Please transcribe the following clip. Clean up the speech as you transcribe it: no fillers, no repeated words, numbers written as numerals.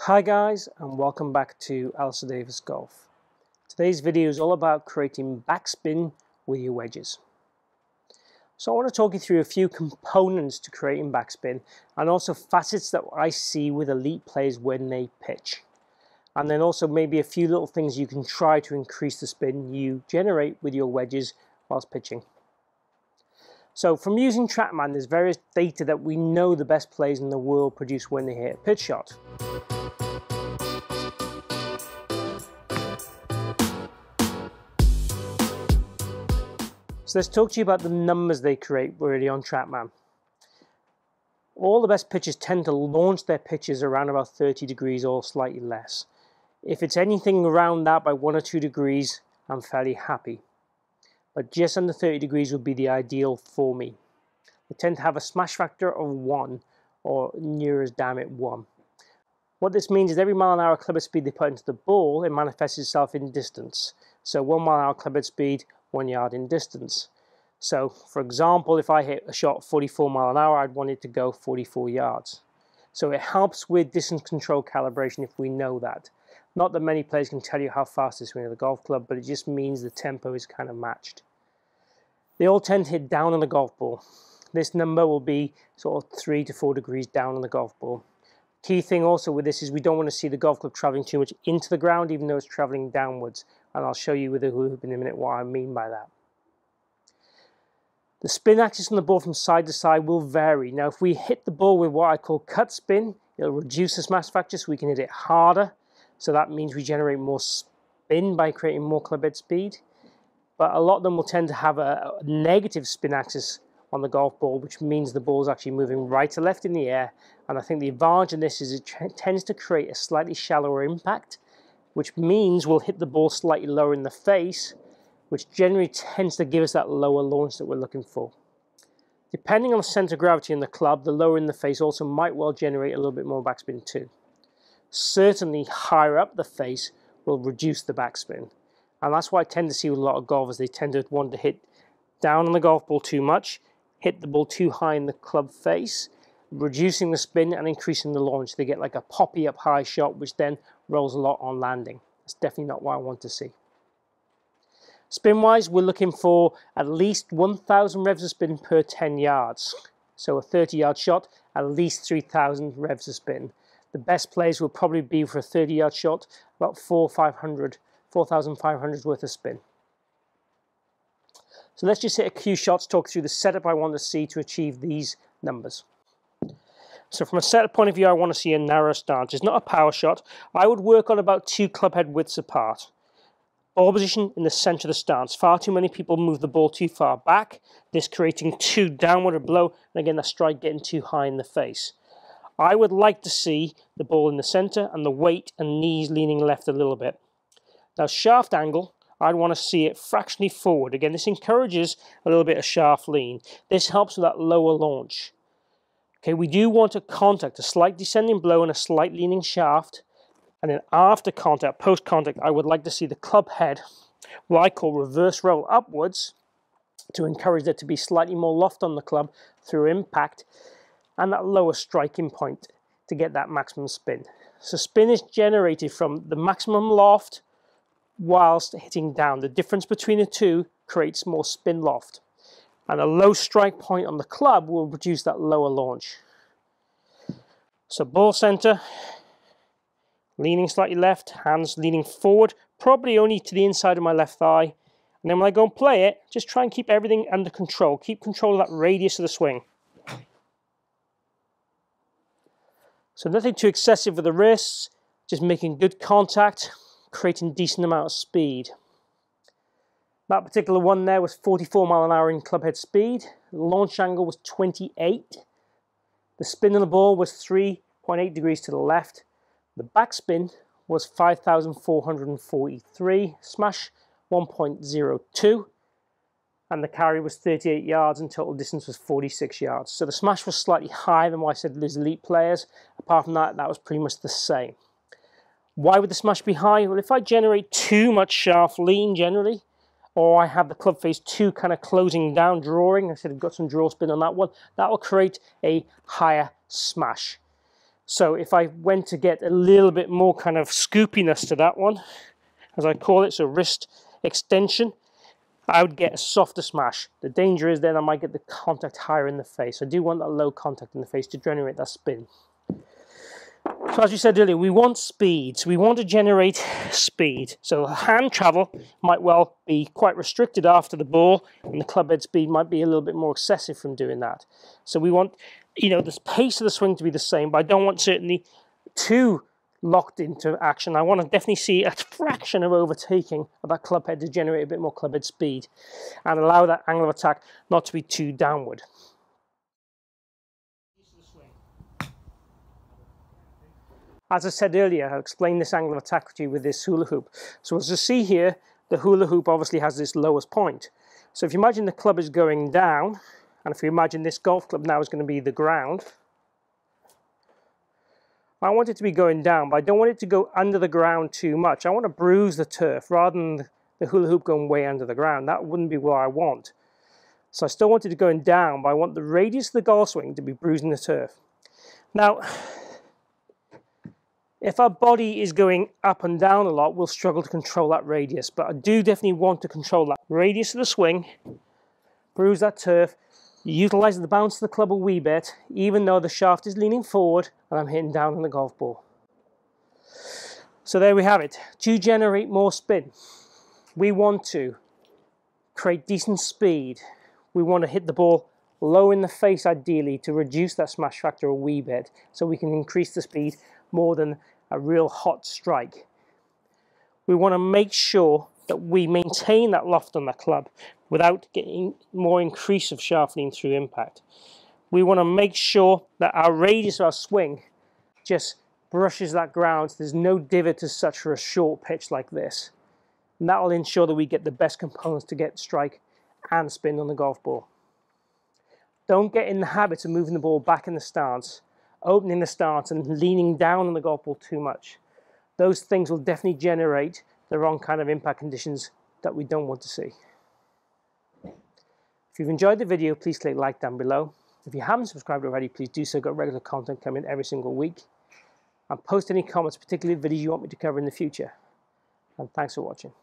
Hi guys, and welcome back to Alistair Davies Golf. Today's video is all about creating backspin with your wedges. So I want to talk you through a few components to creating backspin and also facets that I see with elite players when they pitch. And then also maybe a few little things you can try to increase the spin you generate with your wedges whilst pitching. So from using Trackman, there's various data that we know the best players in the world produce when they hit a pitch shot. So let's talk to you about the numbers they create really on Trackman. All the best pitchers tend to launch their pitches around about 30 degrees or slightly less. If it's anything around that by 1 or 2 degrees, I'm fairly happy. But just under 30 degrees would be the ideal for me. They tend to have a smash factor of 1 or near as damn it 1. What this means is every mile-an-hour club head speed they put into the ball, it manifests itself in distance. So 1 mile-an-hour club head speed, 1 yard in distance. So for example, if I hit a shot 44 mile an hour, I'd want it to go 44 yards. So it helps with distance control calibration if we know that. Not that many players can tell you how fast they swing at the golf club, but it just means the tempo is kind of matched. They all tend to hit down on the golf ball. This number will be sort of 3 to 4 degrees down on the golf ball. Key thing also with this is we don't want to see the golf club traveling too much into the ground, even though it's traveling downwards. And I'll show you with a hula hoop in a minute what I mean by that. The spin axis on the ball from side to side will vary. Now, if we hit the ball with what I call cut spin, it'll reduce the smash factor so we can hit it harder. So that means we generate more spin by creating more club head speed. But a lot of them will tend to have a negative spin axis on the golf ball, which means the ball is actually moving right to left in the air. And I think the advantage in this is it tends to create a slightly shallower impact, which means we'll hit the ball slightly lower in the face, which generally tends to give us that lower launch that we're looking for. Depending on the center of gravity in the club, the lower in the face also might well generate a little bit more backspin too. Certainly higher up the face will reduce the backspin. And that's why I tend to see with a lot of golfers, they tend to want to hit down on the golf ball too much, hit the ball too high in the club face, reducing the spin and increasing the launch. They get like a poppy up high shot, which then rolls a lot on landing. That's definitely not what I want to see. Spin wise, we're looking for at least 1,000 revs of spin per 10 yards. So a 30-yard shot, at least 3,000 revs of spin. The best players will probably be for a 30-yard shot, about 4,500 worth of spin. So let's just hit a few shots, talk through the setup I want to see to achieve these numbers. So from a setup point of view, I want to see a narrow stance. It's not a power shot. I would work on about 2 club head widths apart. Ball position in the center of the stance. Far too many people move the ball too far back, this creating too downward a blow, and again, the strike getting too high in the face. I would like to see the ball in the center and the weight and knees leaning left a little bit. Now, shaft angle, I'd want to see it fractionally forward. Again, this encourages a little bit of shaft lean. This helps with that lower launch. Okay, we do want a contact, a slight descending blow and a slight leaning shaft. And then after contact, post-contact, I would like to see the club head, what I call reverse roll upwards, to encourage there to be slightly more loft on the club through impact, and that lower striking point to get that maximum spin. So spin is generated from the maximum loft whilst hitting down. The difference between the two creates more spin loft. And a low strike point on the club will reduce that lower launch. So ball center, leaning slightly left, hands leaning forward, probably only to the inside of my left thigh. And then when I go and play it, just try and keep everything under control. Keep control of that radius of the swing. So nothing too excessive with the wrists, just making good contact, creating decent amount of speed. That particular one there was 44 mile an hour in club head speed. The launch angle was 28. The spin of the ball was 3.8 degrees to the left. The backspin was 5,443, smash 1.02, and the carry was 38 yards and total distance was 46 yards. So the smash was slightly higher than what I said there's elite players. Apart from that, that was pretty much the same. Why would the smash be high? Well, if I generate too much shaft lean generally, or I have the club face too kind of closing down, drawing, I said I've got some draw spin on that one, that will create a higher smash. So if I went to get a little bit more kind of scoopiness to that one, as I call it, so wrist extension, I would get a softer smash. The danger is then I might get the contact higher in the face. I do want that low contact in the face to generate that spin. So as you said earlier, we want speed. So we want to generate speed. So hand travel might well be quite restricted after the ball, and the club head speed might be a little bit more excessive from doing that. So we want, you know, the pace of the swing to be the same, but I don't want certainly too locked into action. I want to definitely see a fraction of overtaking of that club head to generate a bit more club head speed and allow that angle of attack not to be too downward. As I said earlier, I'll explain this angle of attack to you with this hula hoop. So as you see here, the hula hoop obviously has this lowest point. So if you imagine the club is going down, and if you imagine this golf club now is going to be the ground, I want it to be going down, but I don't want it to go under the ground too much. I want to bruise the turf rather than the hula hoop going way under the ground. That wouldn't be what I want. So I still want it to going down, but I want the radius of the golf swing to be bruising the turf. Now, if our body is going up and down a lot, we'll struggle to control that radius. But I do definitely want to control that radius of the swing, bruise that turf, utilize the bounce of the club a wee bit, even though the shaft is leaning forward and I'm hitting down on the golf ball. So there we have it. To generate more spin, we want to create decent speed. We want to hit the ball low in the face ideally to reduce that smash factor a wee bit so we can increase the speed more than a real hot strike. We want to make sure that we maintain that loft on the club without getting more increase of shaft lean through impact. We want to make sure that our radius of our swing just brushes that ground so there's no divot as such for a short pitch like this. And that will ensure that we get the best components to get strike and spin on the golf ball. Don't get in the habit of moving the ball back in the stance, opening the stance and leaning down on the golf ball too much. Those things will definitely generate the wrong kind of impact conditions that we don't want to see. If you've enjoyed the video, please click like down below. If you haven't subscribed already, please do so. I've got regular content coming every single week. And post any comments, particularly videos you want me to cover in the future. And thanks for watching.